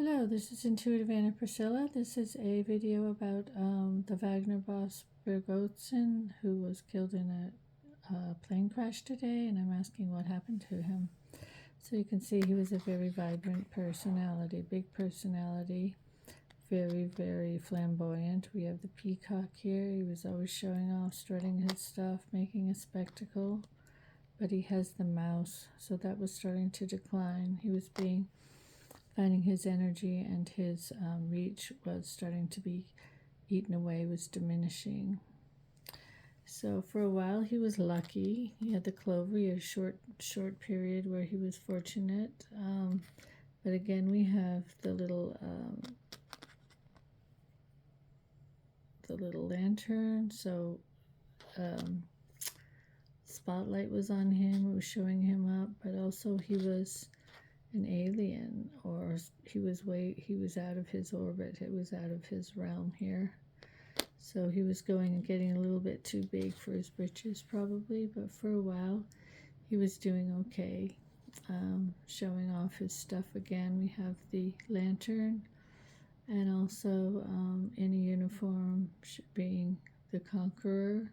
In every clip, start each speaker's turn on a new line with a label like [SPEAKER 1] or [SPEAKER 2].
[SPEAKER 1] Hello, this is Intuitive Anna Priscilla. This is a video about the Wagner boss Prigozhin, who was killed in a plane crash today, and I'm asking what happened to him. So you can see he was a very vibrant personality, big personality, very, very flamboyant. We have the peacock here. He was always showing off, strutting his stuff, making a spectacle. But he has the mouse, so that was starting to decline. He was finding his energy, and his reach was starting to be eaten away, was diminishing. So for a while he was lucky. He had the clover, he had a short period where he was fortunate. But again, we have the little lantern. So spotlight was on him. It was showing him up, but also he was an alien, or he was out of his orbit. It was out of his realm here. So he was getting a little bit too big for his britches probably, but for a while he was doing okay. Showing off his stuff again. We have the lantern, and also in a uniform, being the conqueror,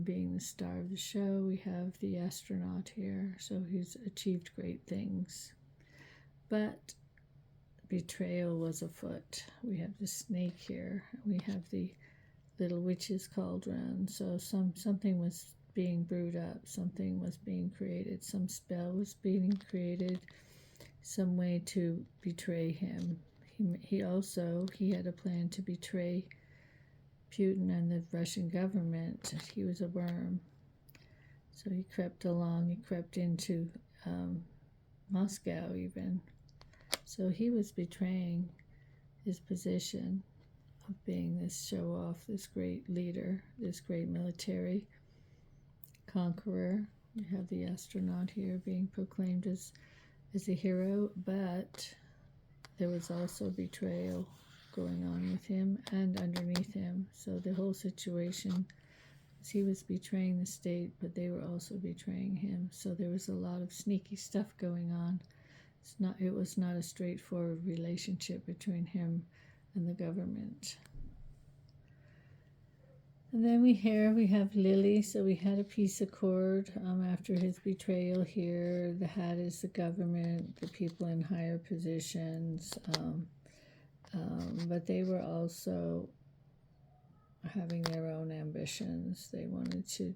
[SPEAKER 1] being the star of the show. We have the astronaut here, so he's achieved great things. But betrayal was afoot. We have the snake here. We have the little witch's cauldron. So something was being brewed up. Something was being created. Some spell was being created. Some way to betray him. He had a plan to betray Putin and the Russian government. He was a worm. So he crept along. He crept into Moscow even. So he was betraying his position of being this show-off, this great leader, this great military conqueror. We have the astronaut here being proclaimed as a hero, but there was also betrayal going on with him and underneath him. So the whole situation was he was betraying the state, but they were also betraying him. So there was a lot of sneaky stuff going on. It was not a straightforward relationship between him and the government. And then we have Lily. So we had a peace accord after his betrayal here. The hat is the government, the people in higher positions, but they were also having their own ambitions. They wanted to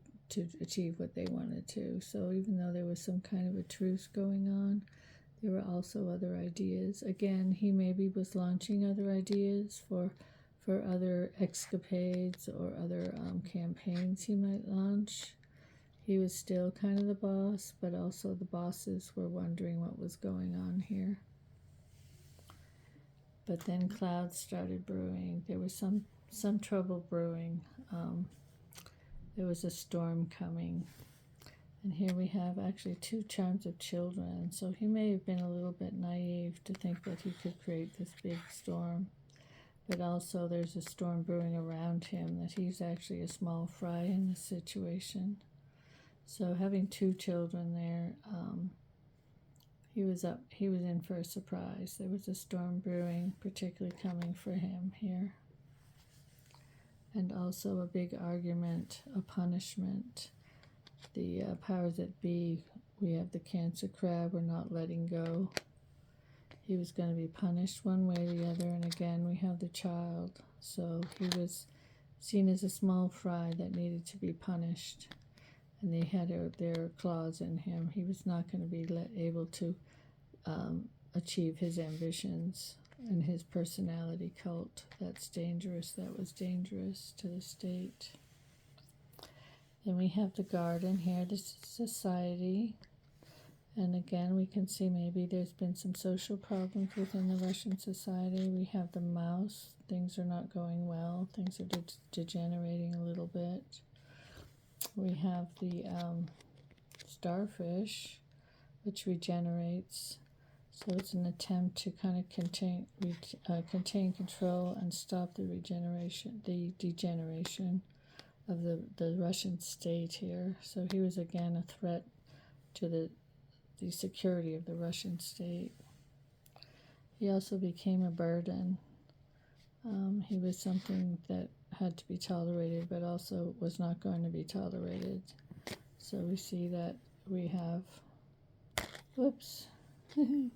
[SPEAKER 1] achieve what they wanted to. So even though there was some kind of a truce going on, there were also other ideas. Again, he maybe was launching other ideas for other escapades or other campaigns he might launch. He was still kind of the boss, but also the bosses were wondering what was going on here. But then clouds started brewing. There was some trouble brewing. There was a storm coming. And here we have actually 2 charms of children. So he may have been a little bit naive to think that he could create this big storm. But also there's a storm brewing around him, that he's actually a small fry in this situation. So having 2 children there, he was in for a surprise. There was a storm brewing, particularly coming for him here. And also a big argument, a punishment. The powers that be, we have the Cancer crab, we're not letting go. He was going to be punished one way or the other, and again we have the child. So he was seen as a small fry that needed to be punished, and they had their claws in him. He was not going to be able to achieve his ambitions and his personality cult. That's dangerous. That was dangerous to the state. Then we have the garden here. This is society. And again, we can see maybe there's been some social problems within the Russian society. We have the mouse. Things are not going well. Things are degenerating a little bit. We have the starfish, which regenerates. So it's an attempt to kind of contain, control, and stop the degeneration of the Russian state here. So he was again a threat to the security of the Russian state. He also became a burden. He was something that had to be tolerated, but also was not going to be tolerated. So we see that we have, whoops, the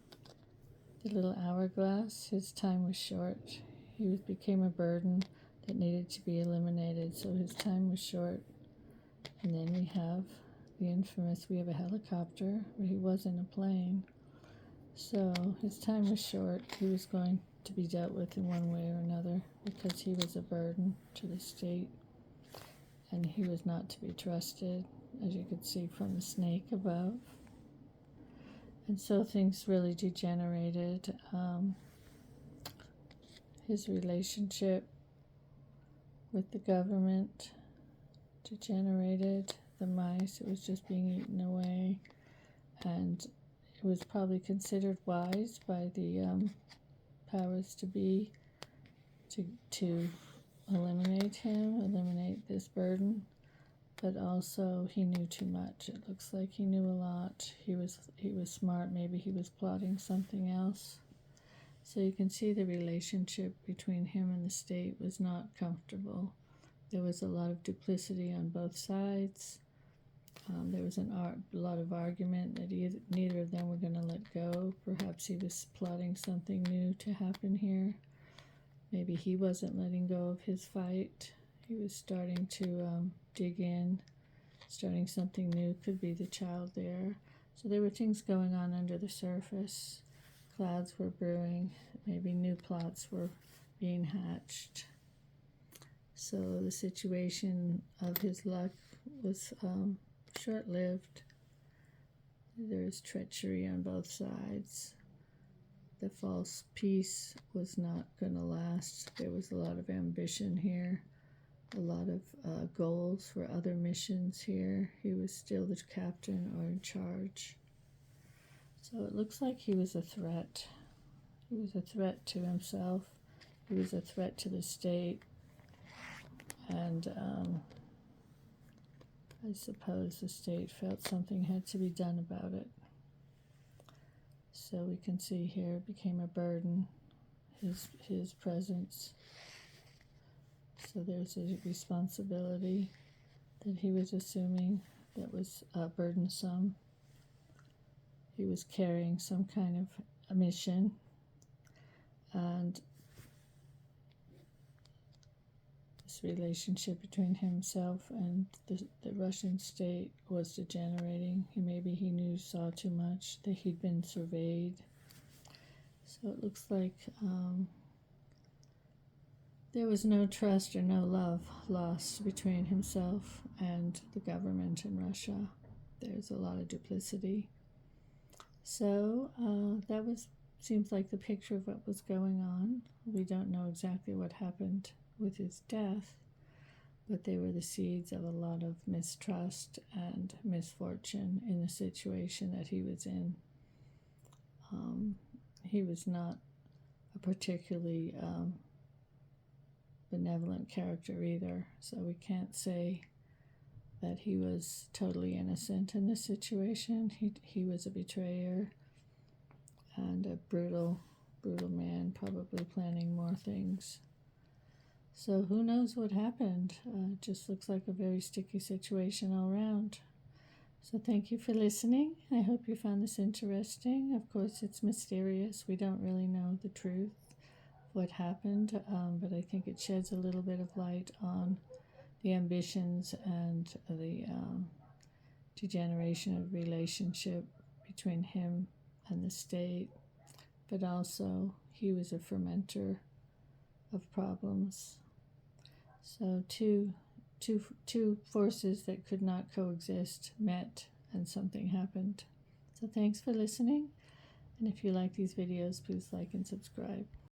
[SPEAKER 1] little hourglass. His time was short. He became a burden that needed to be eliminated, so his time was short. And then we have the infamous, we have a helicopter, but he was in a plane. So his time was short. He was going to be dealt with in one way or another because he was a burden to the state and he was not to be trusted, as you could see from the snake above. And so things really degenerated. His relationship with the government degenerated. The mice, it was just being eaten away, and it was probably considered wise by the powers to be to eliminate him, eliminate this burden, but also he knew too much. It looks like he knew a lot. He was smart. Maybe he was plotting something else. So you can see the relationship between him and the state was not comfortable. There was a lot of duplicity on both sides. There was a lot of argument that neither of them were going to let go. Perhaps he was plotting something new to happen here. Maybe he wasn't letting go of his fight. He was starting to dig in, starting something new. Could be the child there. So there were things going on under the surface. Clouds were brewing. Maybe new plots were being hatched. So the situation of his luck was short-lived. There's treachery on both sides. The false peace was not going to last. There was a lot of ambition here, a lot of goals for other missions here. He was still the captain or in charge. So it looks like he was a threat. He was a threat to himself. He was a threat to the state. And I suppose the state felt something had to be done about it. So we can see here it became a burden, his presence. So there's a responsibility that he was assuming that was burdensome. He was carrying some kind of a mission, and this relationship between himself and the Russian state was degenerating. Maybe he saw too much, that he'd been surveyed. So it looks like there was no trust or no love lost between himself and the government in Russia. There's a lot of duplicity. So seems like the picture of what was going on. We don't know exactly what happened with his death, but they were the seeds of a lot of mistrust and misfortune in the situation that he was in. He was not a particularly benevolent character either, so we can't say that he was totally innocent in this situation. He was a betrayer and a brutal man, probably planning more things. So who knows what happened? It just looks like a very sticky situation all around. So thank you for listening. I hope you found this interesting. Of course, it's mysterious. We don't really know the truth of what happened, but I think it sheds a little bit of light on the ambitions and the degeneration of relationship between him and the state, but also he was a fermenter of problems. So two forces that could not coexist met, and something happened. So thanks for listening, and if you like these videos, please like and subscribe.